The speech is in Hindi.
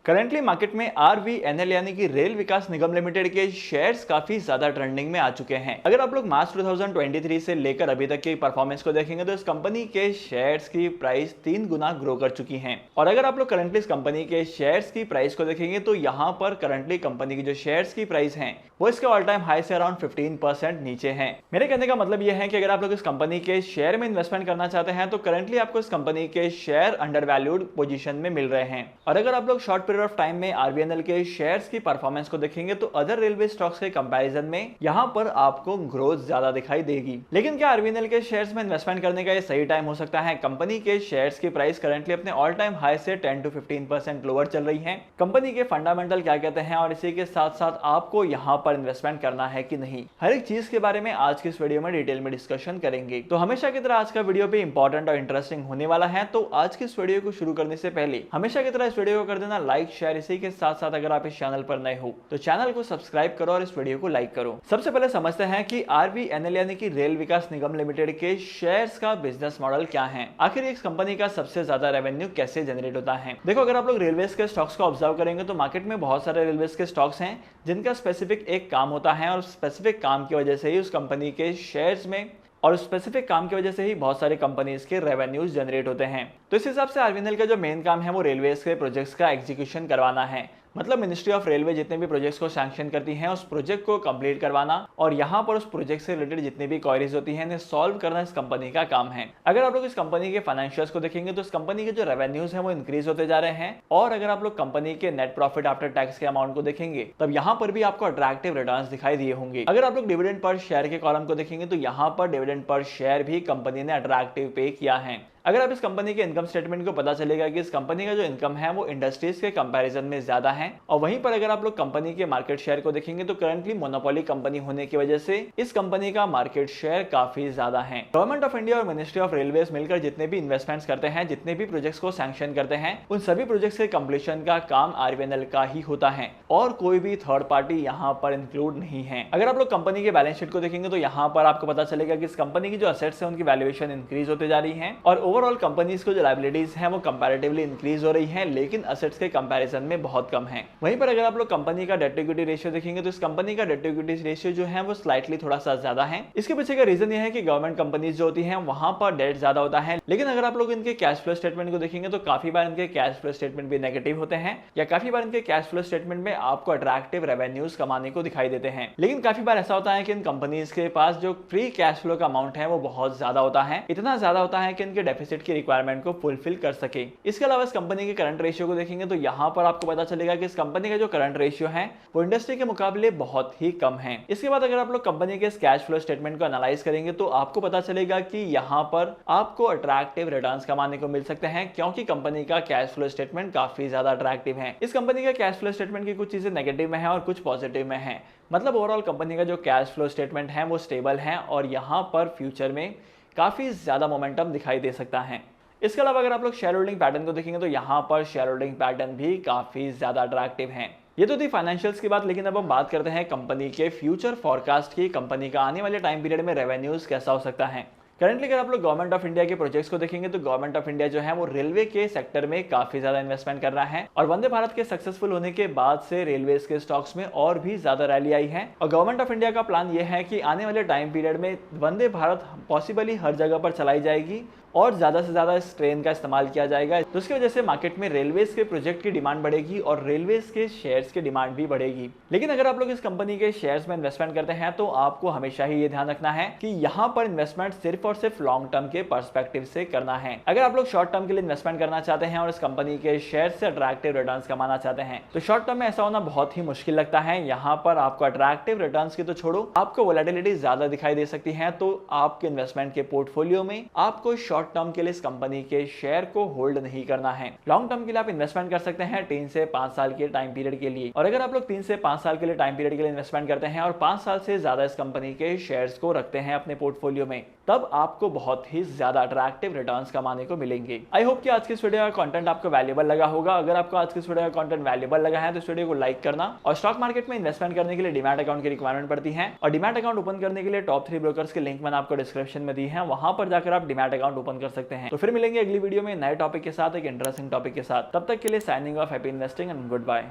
करंटली मार्केट में आरवीएनएल यानी कि रेल विकास निगम लिमिटेड के शेयर्स काफी ज्यादा ट्रेंडिंग में आ चुके हैं। अगर आप लोग मार्च 2023 से लेकर अभी तक की परफॉर्मेंस को देखेंगे तो इस कंपनी के शेयर्स की प्राइस 3 गुना ग्रो कर चुकी है। और अगर आप लोग करंटली इस कंपनी के शेयर्स की प्राइस को देखेंगे तो यहाँ पर करंटली कंपनी की जो शेयर्स की प्राइस है वो इसके ऑल टाइम हाई से अराउंड 15% नीचे है। मेरे कहने का मतलब यह है कि अगर आप लोग इस कंपनी के शेयर में इन्वेस्टमेंट करना चाहते हैं तो करंटली आपको इस कंपनी के शेयर अंडर वैल्यूड पोजीशन में मिल रहे हैं। और अगर आप लोग शॉर्ट पीरियड ऑफ टाइम में आरबीएनएल के शेयर्स की परफॉर्मेंस को देखेंगे तो अदर रेलवे स्टॉक्स के कंपैरिजन में यहां पर आपको ग्रोथ ज्यादा दिखाई देगी। लेकिन क्या आरबीएनएल के शेयर्स में इन्वेस्टमेंट करने का ये सही टाइम हो सकता है? कंपनी के शेयर्स की प्राइस करंटली अपने ऑल टाइम हाई से 10 to 15% लोअर चल रही है। कंपनी के फंडामेंटल क्या कहते हैं और इसी के साथ साथ आपको यहां पर इन्वेस्टमेंट करना है कि नहीं, हर एक चीज के बारे में आज की इस वीडियो में डिटेल में डिस्कशन करेंगे। तो हमेशा की तरह आज का वीडियो भी इंपॉर्टेंट और इंटरेस्टिंग होने वाला है। तो आज की इस वीडियो को शुरू करने से पहले हमेशा की तरह इस वीडियो को कर देना लाइक शेयर, इसी के साथ साथ अगर आप इस चैनल पर नए हो तो चैनल को सब्सक्राइब करो और इस वीडियो को लाइक करो। सबसे पहले समझते हैं कि आरवीएनएल यानी कि रेल विकास निगम लिमिटेड के शेयर्स का बिजनेस मॉडल क्या है, आखिर इस कंपनी का सबसे ज्यादा रेवेन्यू कैसे जनरेट होता है। देखो, अगर आप लोग रेलवेज के स्टॉक्स को ऑब्जर्व करेंगे तो मार्केट में बहुत सारे रेलवेज के स्टॉक्स हैं जिनका स्पेसिफिक एक काम होता है और स्पेसिफिक काम की वजह से ही उस कंपनी के शेयर्स में और स्पेसिफिक काम की वजह से ही बहुत सारे कंपनीज के रेवेन्यूज जनरेट होते हैं। तो इस हिसाब से आरबीएनएल का जो मेन काम है वो रेलवेज के प्रोजेक्ट्स का एग्जीक्यूशन करवाना है। मतलब मिनिस्ट्री ऑफ रेलवे जितने भी प्रोजेक्ट्स को सैंक्शन करती है उस प्रोजेक्ट को कंप्लीट करवाना और यहाँ पर उस प्रोजेक्ट से रिलेटेड जितनी भी क्वेरीज होती हैं इन्हें सॉल्व करना इस कंपनी का काम है। अगर आप लोग इस कंपनी के फाइनेंशियल्स को देखेंगे तो इस कंपनी के जो रेवेन्यूज हैं वो इंक्रीज होते जा रहे हैं। और अगर आप लोग कंपनी के नेट प्रॉफिट आफ्टर टैक्स के अमाउंट को देखेंगे तब यहाँ पर भी आपको अट्रैक्टिव रिटर्न्स दिखाई दिए होंगे। अगर आप लोग डिविडेंड पर शेयर के कॉलम को देखेंगे तो यहाँ पर डिविडेंड पर शेयर भी कंपनी ने अट्रैक्टिव पे किया है। अगर आप इस कंपनी के इनकम स्टेटमेंट को पता चलेगा कि इस कंपनी का जो इनकम है वो इंडस्ट्रीज के कंपैरिजन में ज्यादा है। और वहीं पर अगर आप लोग कंपनी के मार्केट शेयर को देखेंगे तो करंटली मोनोपोली कंपनी होने की वजह से इस कंपनी का मार्केट शेयर काफी ज्यादा है। गवर्नमेंट ऑफ इंडिया और मिनिस्ट्री ऑफ रेलवेज मिलकर जितने भी इन्वेस्टमेंट्स करते हैं, जितने भी प्रोजेक्ट्स को सैंक्शन करते हैं, उन सभी प्रोजेक्ट्स के कंप्लीशन का काम आरबीएनएल का ही होता है और कोई भी थर्ड पार्टी यहाँ पर इंक्लूड नहीं है। अगर आप लोग कंपनी के बैलेंस शीट को देखेंगे तो यहाँ पर आपको पता चलेगा कि इस कंपनी की जो असेट्स है उनकी वैल्यूएशन इंक्रीज होते जा रही है और ओवरऑल कंपनीज को जो लायबिलिटीज हैं वो कंपैरेटिवली इंक्रीज हो रही हैं, लेकिन असेट्स के कंपैरिजन में बहुत कम है। वहीं पर अगर आप लोग कंपनी का डेट टू इक्विटी रेशियो देखेंगे तो इस कंपनी का डेट टू इक्विटी रेशियो जो है वो स्लाइटली थोड़ा सा ज्यादा है। इसके पीछे का रीजन ये है कि गवर्नमेंट कंपनीज जो होती हैं वहां पर डेट ज्यादा होता है। लेकिन अगर आप लोग इनके कैश फ्लो स्टेटमेंट को देखेंगे तो काफी बार इनके कैश फ्लो स्टेटमेंट भी नेगेटिव होते हैं या काफी बार इनके कैश फ्लो स्टेटमेंट में आपको अट्रैक्टिव रेवेन्यूज कमाने को दिखाई देते हैं। लेकिन काफी बार ऐसा होता है कि इन कंपनीज के पास जो फ्री कैश फ्लो का अमाउंट है वो बहुत ज्यादा होता है, इतना ज्यादा होता है कि इनके डेफिसिट की रिक्वायरमेंट को फुलफिल कर सके। इसके अलावा इस कंपनी के करंट रेशियो को देखेंगे तो यहाँ पर आपको पता चलेगा कि इस कंपनी का जो करंट रेशियो है वो इंडस्ट्री के मुकाबले बहुत ही कम है। इसके बाद अगर आप लोग कंपनी के इस कैश फ्लो स्टेटमेंट को एनालाइज करेंगे तो आपको पता चलेगा कि यहाँ पर आपको अट्रैक्टिव रिटर्न्स कमाने को मिल सकते हैं क्योंकि कंपनी का कैश फ्लो स्टेटमेंट काफी ज्यादा अट्रैक्टिव है। इस कंपनी का कैश फ्लो स्टेटमेंट की कुछ चीजें नेगेटिव में है और कुछ पॉजिटिव में है। मतलब ओवरऑल कंपनी का जो कैश फ्लो स्टेटमेंट है वो स्टेबल है और यहाँ पर फ्यूचर में काफी ज्यादा मोमेंटम दिखाई दे सकता है। इसके अलावा अगर आप लोग शेयर होल्डिंग पैटर्न को देखेंगे तो यहाँ पर शेयर होल्डिंग पैटर्न भी काफी ज्यादा अट्रैक्टिव है। ये तो थी फाइनेंशियल्स की बात, लेकिन अब हम बात करते हैं कंपनी के फ्यूचर फॉरकास्ट की। कंपनी का आने वाले टाइम पीरियड में रेवेन्यूज कैसा हो सकता है। करंटली अगर आप लोग गवर्नमेंट ऑफ इंडिया के प्रोजेक्ट्स को देखेंगे तो गवर्नमेंट ऑफ इंडिया जो है वो रेलवे के सेक्टर में काफी ज्यादा इन्वेस्टमेंट कर रहा है और वंदे भारत के सक्सेसफुल होने के बाद से रेलवेज के स्टॉक्स में और भी ज्यादा रैली आई है। और गवर्नमेंट ऑफ इंडिया का प्लान ये है कि आने वाले टाइम पीरियड में वंदे भारत पॉसिबली हर जगह पर चलाई जाएगी और ज्यादा से ज्यादा इस ट्रेन का इस्तेमाल किया जाएगा। तो उसकी वजह से मार्केट में रेलवेज के प्रोजेक्ट की डिमांड बढ़ेगी और रेलवेज के शेयर्स की डिमांड भी बढ़ेगी। लेकिन अगर आप लोग इस कंपनी के शेयर्स में इन्वेस्टमेंट करते हैं तो आपको हमेशा ही ये ध्यान रखना है कि यहाँ पर इन्वेस्टमेंट सिर्फ और सिर्फ लॉन्ग टर्म के पर्सपेक्टिव से करना है। अगर आप लोग शॉर्ट टर्म के लिए इन्वेस्टमेंट करना चाहते हैं और इस कंपनी के शेयर से अट्रैक्टिव रिटर्न्स कमाना चाहते हैं तो शॉर्ट टर्म में ऐसा होना बहुत ही मुश्किल लगता है। यहाँ पर आपको अट्रैक्टिव रिटर्न्स की तो छोड़ो, आपको वोलेटिलिटी ज्यादा दिखाई दे सकती है। तो आपके इन्वेस्टमेंट के पोर्टफोलियो में आपको शॉर्ट टर्म के लिए इस कंपनी के शेयर को होल्ड नहीं करना है। लॉन्ग टर्म के लिए आप इन्वेस्टमेंट कर सकते हैं 3 से 5 साल के टाइम पीरियड के लिए। और अगर आप लोग 3 से 5 साल के लिए टाइम पीरियड के लिए इन्वेस्टमेंट करते हैं और 5 साल से ज्यादा इस कंपनी के शेयर्स को रखते हैं अपने पोर्टफोलियो में तब आपको बहुत ही ज्यादा अट्रैक्टिव रिटर्न्स कमाने को मिलेंगे। आई होप कि आज की इस वीडियो का कंटेंट आपको वैल्यूएबल लगा होगा। अगर आपको आज की इस वीडियो का कंटेंट वैल्यूएबल लगा है तो इस वीडियो को लाइक करना। और स्टॉक मार्केट में इन्वेस्टमेंट करने के लिए डीमैट अकाउंट की रिक्वायरमेंट पड़ती है और डीमैट अकाउंट ओपन करने के लिए टॉप 3 ब्रोकर्स के लिंक मैंने आपको डिस्क्रिप्शन में दी है, वहां पर जाकर आप डीमैट अकाउंट ओपन कर सकते हैं। तो फिर मिलेंगे अगली वीडियो में नए टॉपिक के साथ, एक इंटरेस्टिंग टॉपिक के साथ। तब तक के लिए signing off, happy investing and good bye.